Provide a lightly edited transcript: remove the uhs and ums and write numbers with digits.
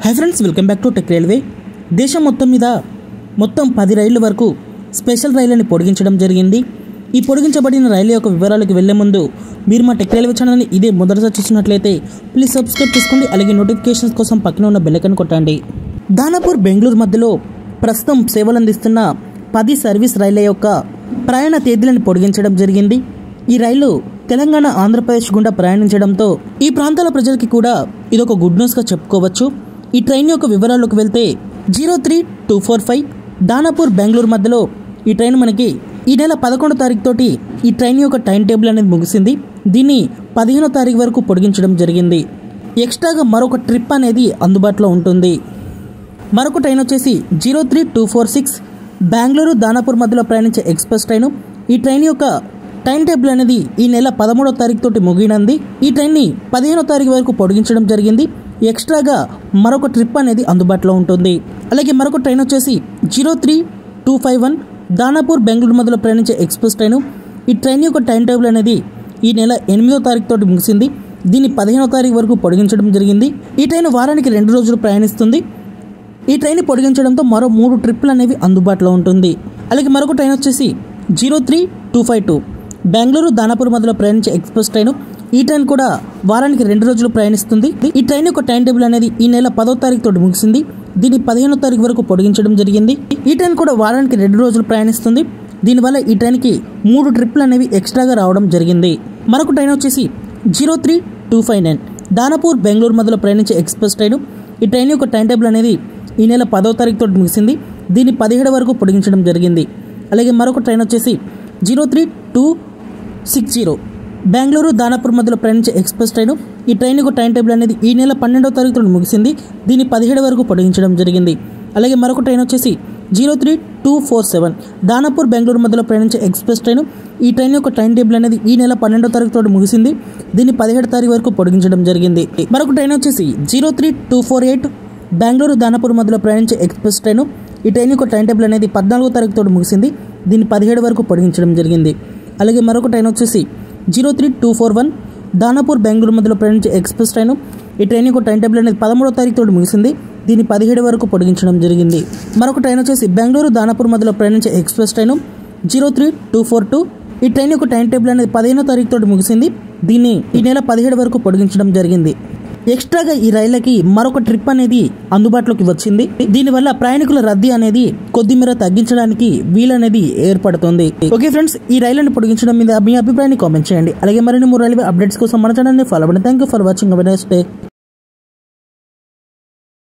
Hi friends, welcome back to tech railway. దేశం మొత్తం మీద మొత్తం 10 రైళ్ల వరకు స్పెషల్ రైళ్లని పొడిగించడం జరిగింది. ఈ పొడిగించబడిన రైలు యొక్క వివరాలకు వెళ్లే ముందు మీరు మా టెక్ రైల్వే ఛానల్ని ఇదే మొదటిసారి చూసినట్లయితే ప్లీజ్ సబ్స్క్రైబ్ చేసుకోండి. అలాగే నోటిఫికేషన్స్ కోసం పక్కన ఉన్న బెల్ ఐకాన్ కొట్టండి. దానాపూర్ బెంగళూరు మధ్యలో ప్రస్తుతం సేవలందిస్తున్న 10 సర్వీస్ రైళ్ల యొక్క ప్రయాణ తేదీలను పొడిగించడం జరిగింది. ఈ రైలు తెలంగాణ, ఆంధ్రప్రదేశ్ గుండా ప్రయాణించడంతో ఈ ప్రాంతాల ప్రజలకి కూడా ఇదొక గుడ్ న్యూస్గా చెప్పుకోవచ్చు. ఈ ట్రైన్ యొక్క వివరాల్లోకి వెళ్తే 03245 దానాపూర్ బెంగళూరు మధ్యలో ఈ ట్రైన్ మనకి ఈ నెల 11వ తారీఖు తోటి ఈ ట్రైన్ యొక్క టైం టేబుల్ అనేది ముగిసింది. దీన్ని 15వ తారీఖు వరకు పొడిగించడం జరిగింది. ఎక్స్ట్రాగా మరొక ట్రిప్ అనేది అందుబాటులో ఉంటుంది. మరొక ట్రైన్ వచ్చేసి 03246 బెంగళూరు దానాపూర్ మధ్యలో ప్రయాణించే ఎక్స్ప్రెస్ ట్రైన్. ఈ ట్రైన్ యొక్క టైం టేబుల్ అనేది ఈ నెల 13వ తారీఖు తోటి ముగినంది. ఈ ట్రైన్ని 15వ తారీఖు వరకు పొడిగించడం జరిగింది. ఎక్స్ట్రాగా మరొక ట్రిప్ అనేది అందుబాటులో ఉంటుంది. అలాగే మరొక ట్రైన్ వచ్చేసి 03251 దానాపూర్ బెంగళూరు మధ్యలో ప్రయాణించే ఎక్స్ప్రెస్ ట్రైన్. ఈ ట్రైన్ యొక్క టైం టేబుల్ అనేది ఈ నెల 8వ తారీఖు తోటి ముగిసింది. దీన్ని 15వ తారీఖు వరకు పొడిగించడం జరిగింది. ఈ ట్రైన్ వారానికి 2 రోజులు ప్రయాణిస్తుంది. ఈ ట్రైన్ పొడిగించడంతో మరో 3 ట్రిప్పులు అనేవి అందుబాటులో ఉంటుంది. అలాగే మరొక ట్రైన్ వచ్చేసి 03252 బెంగళూరు దానాపూర్ మధ్యలో ప్రయాణించే ఎక్స్ప్రెస్ ట్రైన్. ఈ ట్రైన్ కూడా వారానికి 2 రోజులు ప్రయాణిస్తుంది. ఈ ట్రైన్ యొక్క టైం టేబుల్ అనేది ఈ నెల 10వ తారీఖు తోటి ముగిసింది. దీన్ని 15వ తారీఖు వరకు పొడిగించడం జరిగింది. ఈ ట్రైన్ కూడా వారానికి 2 రోజులు ప్రయాణిస్తుంది. దీనివల్ల ఈ ట్రైన్కి 3 ట్రిప్పులు అనేవి ఎక్స్ట్రాగా రావడం జరిగింది. మరొక ట్రైన్ వచ్చేసి 03259 దానాపూర్ బెంగళూరు మధ్యలో ప్రయాణించే ఎక్స్ప్రెస్ ట్రైన్. ఈ ట్రైన్ యొక్క టైం టేబుల్ అనేది ఈ నెల 10వ తారీఖు తోటి ముగిసింది. దీన్ని 17 వరకు పొడిగించడం జరిగింది. అలాగే మరొక ట్రైన్ వచ్చేసి 03260 బెంగళూరు దానాపూర్ మధ్యలో ప్రయాణించే ఎక్స్ప్రెస్ ట్రైన్. ఈ ట్రైన్ యొక్క టైం టేబుల్ అనేది ఈ నెల 12వ తారీఖుతో ముగిసింది. దీన్ని 17 వరకు పొడిగించడం జరిగింది. అలాగే మరొక ట్రైన్ వచ్చేసి 03247 దానాపూర్ బెంగళూరు మధ్యలో ప్రయాణించే ఎక్స్ప్రెస్ ట్రైన్. ఈ ట్రైన్ యొక్క టైం టేబుల్ అనేది ఈ నెల 12వ తారీఖుతో ముగిసింది. దీన్ని 17 తారీఖు వరకు పొడిగించడం జరిగింది. మరొక ట్రైన్ వచ్చేసి 03248 బెంగళూరు దానాపూర్ మధ్యలో ప్రయాణించే ఎక్స్ప్రెస్ ట్రైన్. ఈ ట్రైన్ యొక్క టైం టేబుల్ అనేది 14వ తారీఖుతో ముగిసింది. దీన్ని 17 వరకు పొడిగించడం జరిగింది. అలాగే మరొక ట్రైన్ వచ్చేసి 03241 దానాపూర్ బెంగళూరు మధ్యలో ప్రయాణించే ఎక్స్ప్రెస్ ట్రైన్. ఈ ట్రైన్ యొక్క టైం టేబుల్ అనేది 13వ తారీఖుతో ముగిసింది. దీన్ని 17 వరకు పొడిగించడం జరిగింది. మరొక ట్రైన్ వచ్చేసి బెంగళూరు దానాపూర్ మధ్యలో ప్రయాణించే ఎక్స్ప్రెస్ ట్రైన్ 03242. ఈ ట్రైన్ యొక్క టైం టేబుల్ అనేది 15వ తారీఖుతో ముగిసింది. దీన్ని ఈ నెల 17 వరకు పొడిగించడం జరిగింది. ఎక్స్ట్రాగా ఈ రైళ్లకి మరొక ట్రిప్ అనేది అందుబాటులోకి వచ్చింది. దీనివల్ల ప్రయాణికుల రద్దీ అనేది కొద్దిమేర తగ్గించడానికి వీలనేది ఏర్పడుతుంది. ఓకే ఫ్రెండ్స్, ఈ రైళ్లను పొడిగించడం మీద మీ అభిప్రాయాన్ని కామెంట్ చేయండి. అలాగే మరిన్ని 3 రైల్వే అప్డేట్స్ కోసం మన ఛానల్ని ఫాలో అవ్వండి. Thank you for watching.